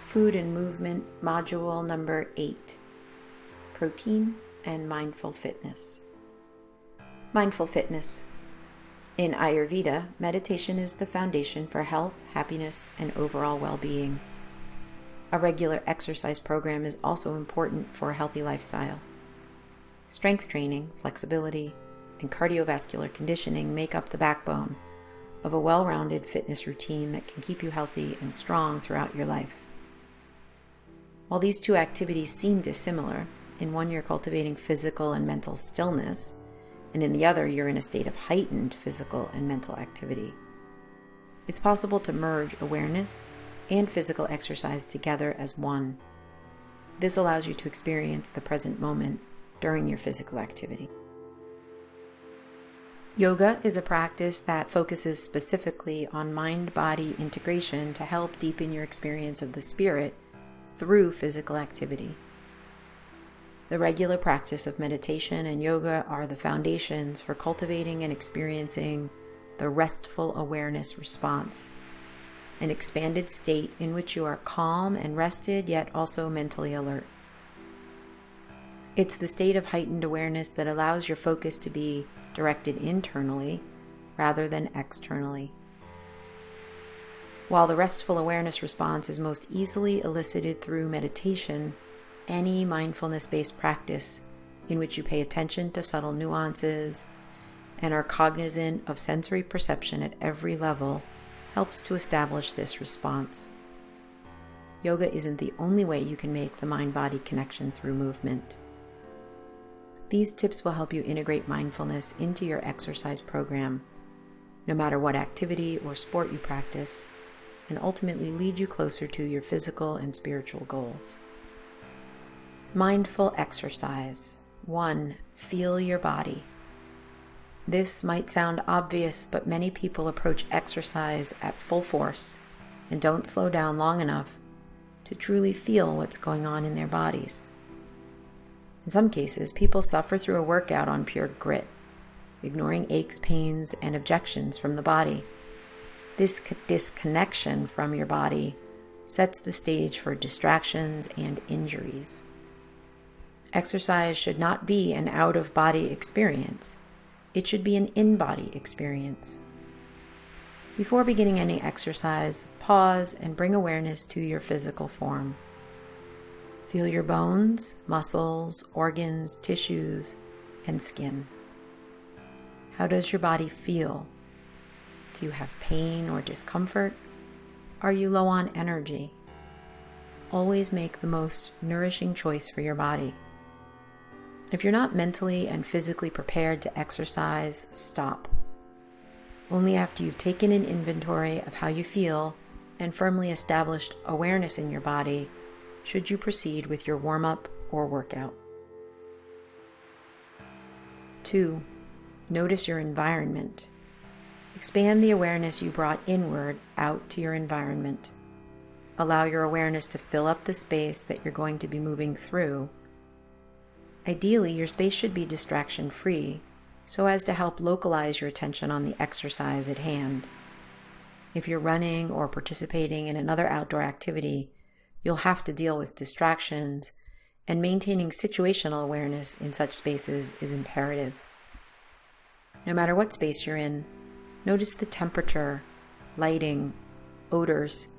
Food and Movement Module number 8, Protein and Mindful Fitness. Mindful fitness. In Ayurveda, meditation is the foundation for health, happiness, and overall well-being. A regular exercise program is also important for a healthy lifestyle. Strength training, flexibility, and cardiovascular conditioning make up the backbone of a well-rounded fitness routine that can keep you healthy and strong throughout your life. While these two activities seem dissimilar, in one you're cultivating physical and mental stillness, and in the other you're in a state of heightened physical and mental activity. It's possible to merge awareness and physical exercise together as one. This allows you to experience the present moment during your physical activity. Yoga is a practice that focuses specifically on mind-body integration to help deepen your experience of the spirit through physical activity. The regular practice of meditation and yoga are the foundations for cultivating and experiencing the restful awareness response, an expanded state in which you are calm and rested yet also mentally alert. It's the state of heightened awareness that allows your focus to be directed internally rather than externally. While the restful awareness response is most easily elicited through meditation, any mindfulness-based practice in which you pay attention to subtle nuances and are cognizant of sensory perception at every level helps to establish this response. Yoga isn't the only way you can make the mind-body connection through movement. These tips will help you integrate mindfulness into your exercise program, no matter what activity or sport you practice, and ultimately lead you closer to your physical and spiritual goals. Mindful exercise. 1. Feel your body. This might sound obvious, but many people approach exercise at full force and don't slow down long enough to truly feel what's going on in their bodies. In some cases, people suffer through a workout on pure grit, ignoring aches, pains, and objections from the body. This disconnection from your body sets the stage for distractions and injuries. Exercise should not be an out-of-body experience. It should be an in-body experience. Before beginning any exercise, pause and bring awareness to your physical form. Feel your bones, muscles, organs, tissues, and skin. How does your body feel? Do you have pain or discomfort? Are you low on energy? Always make the most nourishing choice for your body. If you're not mentally and physically prepared to exercise, stop. Only after you've taken an inventory of how you feel and firmly established awareness in your body should you proceed with your warm-up or workout. 2. Notice your environment. Expand the awareness you brought inward out to your environment. Allow your awareness to fill up the space that you're going to be moving through. Ideally, your space should be distraction-free, so as to help localize your attention on the exercise at hand. If you're running or participating in another outdoor activity, you'll have to deal with distractions, and maintaining situational awareness in such spaces is imperative. No matter what space you're in, notice the temperature, lighting, odors,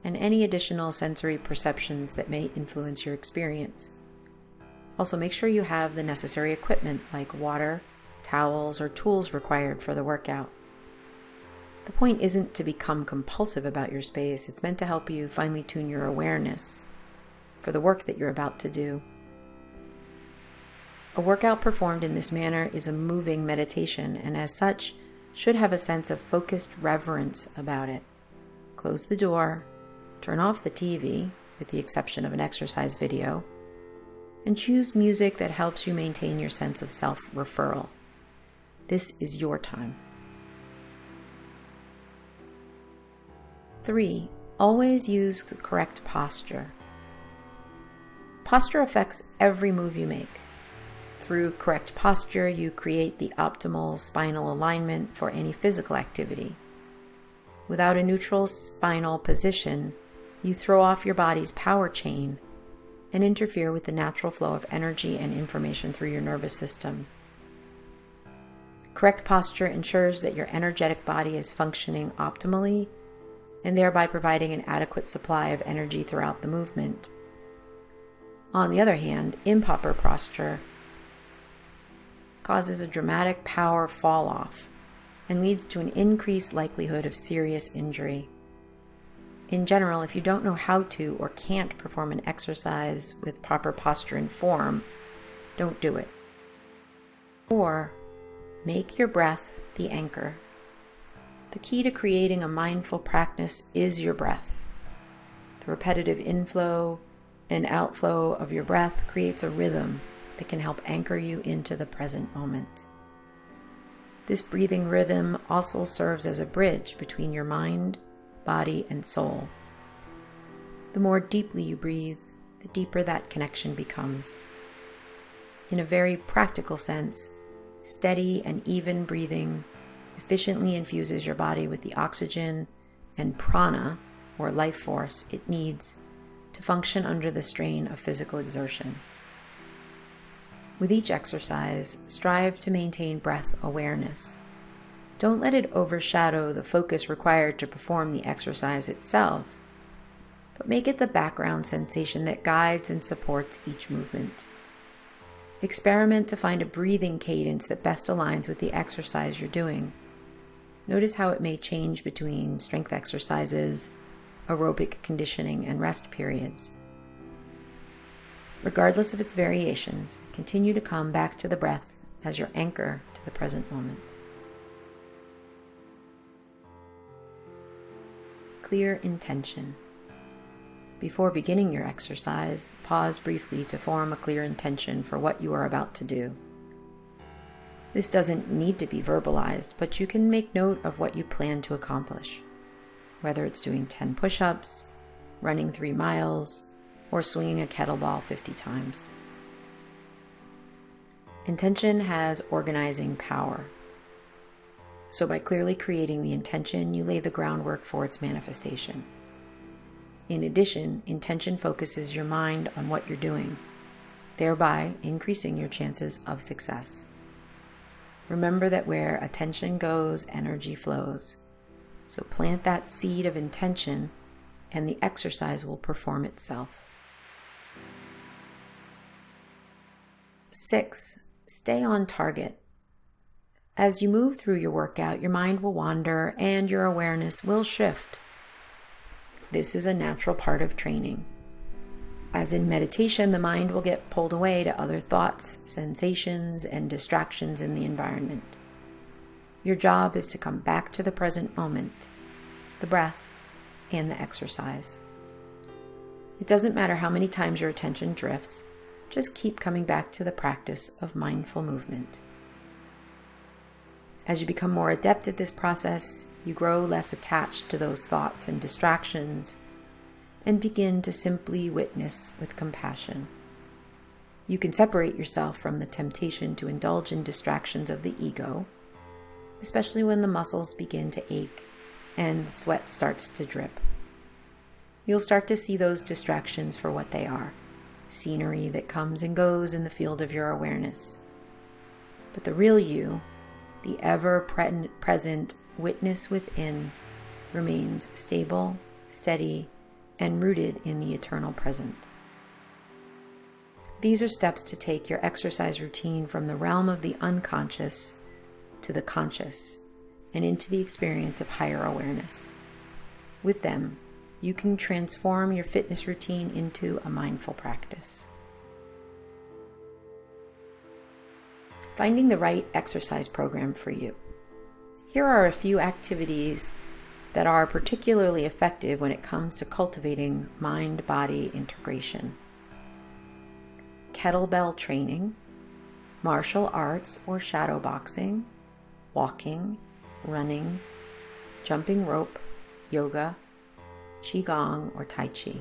and any additional sensory perceptions that may influence your experience. Also, make sure you have the necessary equipment like water, towels, or tools required for the workout. The point isn't to become compulsive about your space. It's meant to help you finely tune your awareness for the work that you're about to do. A workout performed in this manner is a moving meditation, and as such, should have a sense of focused reverence about it. Close the door, turn off the TV, with the exception of an exercise video, and choose music that helps you maintain your sense of self-referral. This is your time. 3. Always use the correct posture. Posture affects every move you make. Through correct posture, you create the optimal spinal alignment for any physical activity. Without a neutral spinal position, you throw off your body's power chain and interfere with the natural flow of energy and information through your nervous system. Correct posture ensures that your energetic body is functioning optimally and thereby providing an adequate supply of energy throughout the movement. On the other hand, improper posture causes a dramatic power fall-off and leads to an increased likelihood of serious injury. In general, if you don't know how to or can't perform an exercise with proper posture and form, don't do it. Or, make your breath the anchor. The key to creating a mindful practice is your breath. The repetitive inflow and outflow of your breath creates a rhythm that can help anchor you into the present moment. This breathing rhythm also serves as a bridge between your mind, body, and soul. The more deeply you breathe, the deeper that connection becomes. In a very practical sense, steady and even breathing efficiently infuses your body with the oxygen and prana, or life force, it needs to function under the strain of physical exertion. With each exercise, strive to maintain breath awareness. Don't let it overshadow the focus required to perform the exercise itself, but make it the background sensation that guides and supports each movement. Experiment to find a breathing cadence that best aligns with the exercise you're doing. Notice how it may change between strength exercises, aerobic conditioning, and rest periods. Regardless of its variations, continue to come back to the breath as your anchor to the present moment. Clear intention. Before beginning your exercise, pause briefly to form a clear intention for what you are about to do. This doesn't need to be verbalized, but you can make note of what you plan to accomplish, whether it's doing 10 push-ups, running 3 miles, or swinging a kettlebell 50 times. Intention has organizing power. So by clearly creating the intention, you lay the groundwork for its manifestation. In addition, intention focuses your mind on what you're doing, thereby increasing your chances of success. Remember that where attention goes, energy flows. So plant that seed of intention, and the exercise will perform itself. 6. Stay on target. As you move through your workout, your mind will wander and your awareness will shift. This is a natural part of training. As in meditation, the mind will get pulled away to other thoughts, sensations, and distractions in the environment. Your job is to come back to the present moment, the breath, and the exercise. It doesn't matter how many times your attention drifts, just keep coming back to the practice of mindful movement. As you become more adept at this process, you grow less attached to those thoughts and distractions and begin to simply witness with compassion. You can separate yourself from the temptation to indulge in distractions of the ego, especially when the muscles begin to ache and sweat starts to drip. You'll start to see those distractions for what they are, scenery that comes and goes in the field of your awareness. But the real you, the ever-present witness within, remains stable, steady, and rooted in the eternal present. These are steps to take your exercise routine from the realm of the unconscious to the conscious and into the experience of higher awareness. With them, you can transform your fitness routine into a mindful practice. Finding the right exercise program for you. Here are a few activities that are particularly effective when it comes to cultivating mind-body integration. Kettlebell training, martial arts or shadow boxing, walking, running, jumping rope, yoga, qigong, or tai chi.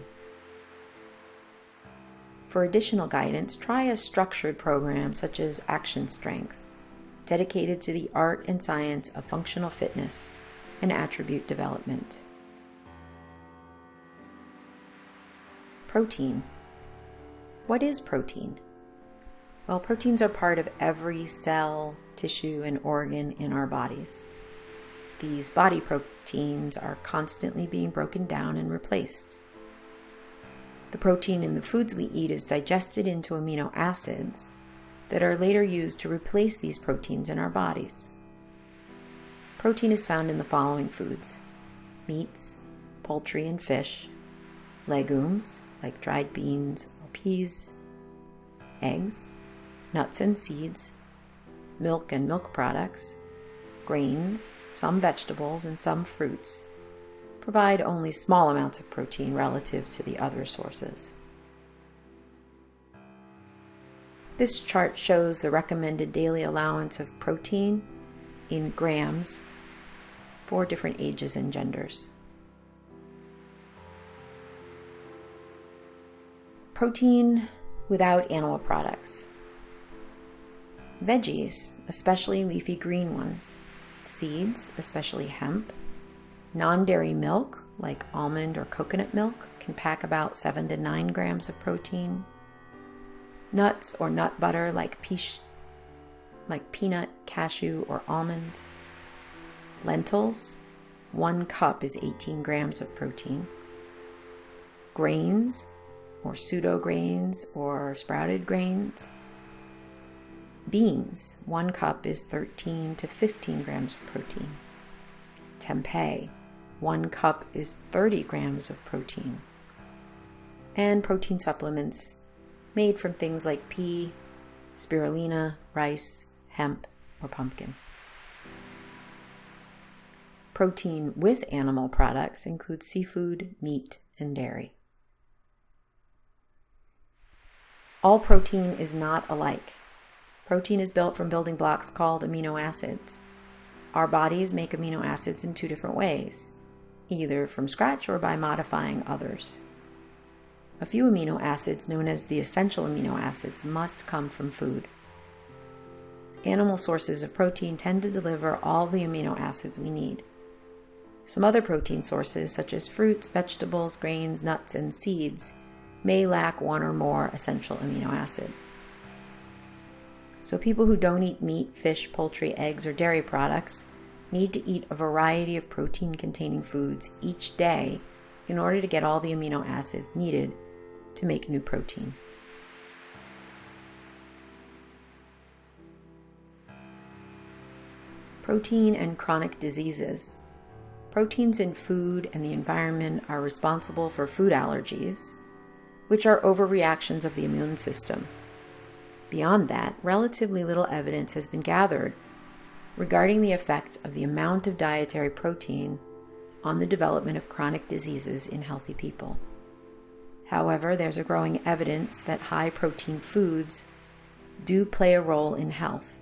For additional guidance, try a structured program such as Action Strength, dedicated to the art and science of functional fitness and attribute development. Protein. What is protein? Well, proteins are part of every cell, tissue, and organ in our bodies. These body proteins are constantly being broken down and replaced. The protein in the foods we eat is digested into amino acids that are later used to replace these proteins in our bodies. Protein is found in the following foods: meats, poultry and fish, legumes like dried beans or peas, eggs, nuts and seeds, milk and milk products, grains, some vegetables, and some fruits provide only small amounts of protein relative to the other sources. This chart shows the recommended daily allowance of protein in grams for different ages and genders. Protein without animal products. Veggies, especially leafy green ones, seeds, especially hemp, non-dairy milk like almond or coconut milk can pack about 7 to 9 grams of protein. Nuts or nut butter like peanut, cashew, or almond. Lentils, 1 cup is 18 grams of protein. Grains, or pseudo grains or sprouted grains. Beans, 1 cup is 13 to 15 grams of protein. Tempeh, 1 cup is 30 grams of protein. And protein supplements made from things like pea, spirulina, rice, hemp, or pumpkin. Protein with animal products includes seafood, meat, and dairy. All protein is not alike. Protein is built from building blocks called amino acids. Our bodies make amino acids in 2 different ways, either from scratch or by modifying others. A few amino acids, known as the essential amino acids, must come from food. Animal sources of protein tend to deliver all the amino acids we need. Some other protein sources, such as fruits, vegetables, grains, nuts, and seeds, may lack 1 or more essential amino acid. So people who don't eat meat, fish, poultry, eggs, or dairy products need to eat a variety of protein-containing foods each day in order to get all the amino acids needed to make new protein. Protein and chronic diseases. Proteins in food and the environment are responsible for food allergies, which are overreactions of the immune system. Beyond that, relatively little evidence has been gathered regarding the effect of the amount of dietary protein on the development of chronic diseases in healthy people. However, there's a growing evidence that high protein foods do play a role in health,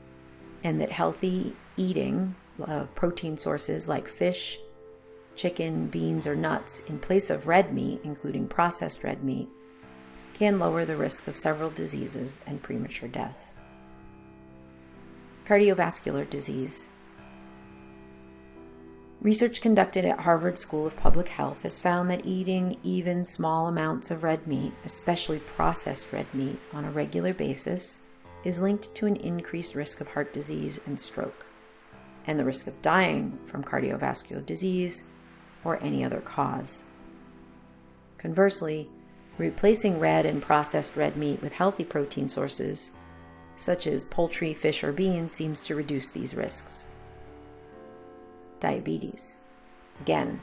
and that healthy eating of protein sources like fish, chicken, beans, or nuts in place of red meat, including processed red meat, can lower the risk of several diseases and premature death. Cardiovascular disease. Research conducted at Harvard School of Public Health has found that eating even small amounts of red meat, especially processed red meat, on a regular basis is linked to an increased risk of heart disease and stroke, and the risk of dying from cardiovascular disease or any other cause. Conversely, replacing red and processed red meat with healthy protein sources, such as poultry, fish, or beans, seems to reduce these risks. Diabetes. Again,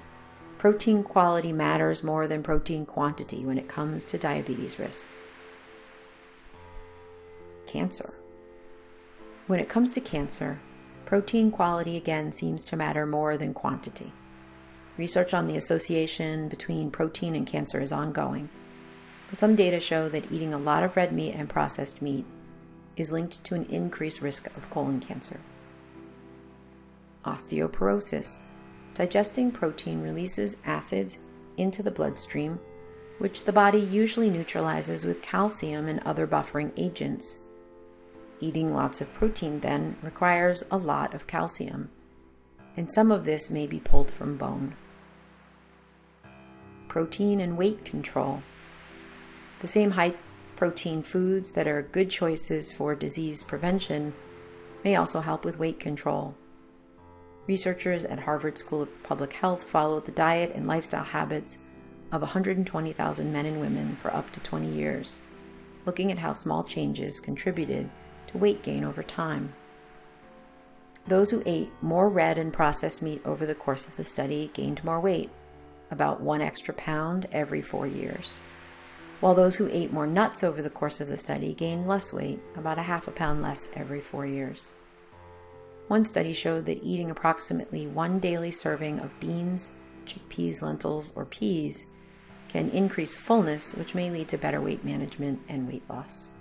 protein quality matters more than protein quantity when it comes to diabetes risk. Cancer. When it comes to cancer, protein quality again seems to matter more than quantity. Research on the association between protein and cancer is ongoing. Some data show that eating a lot of red meat and processed meat is linked to an increased risk of colon cancer. Osteoporosis. Digesting protein releases acids into the bloodstream, which the body usually neutralizes with calcium and other buffering agents. Eating lots of protein then requires a lot of calcium, and some of this may be pulled from bone. Protein and weight control. The same high-protein foods that are good choices for disease prevention may also help with weight control. Researchers at Harvard School of Public Health followed the diet and lifestyle habits of 120,000 men and women for up to 20 years, looking at how small changes contributed to weight gain over time. Those who ate more red and processed meat over the course of the study gained more weight, about 1 extra pound every 4 years, while those who ate more nuts over the course of the study gained less weight, about a half a pound less every 4 years. One study showed that eating approximately 1 daily serving of beans, chickpeas, lentils, or peas can increase fullness, which may lead to better weight management and weight loss.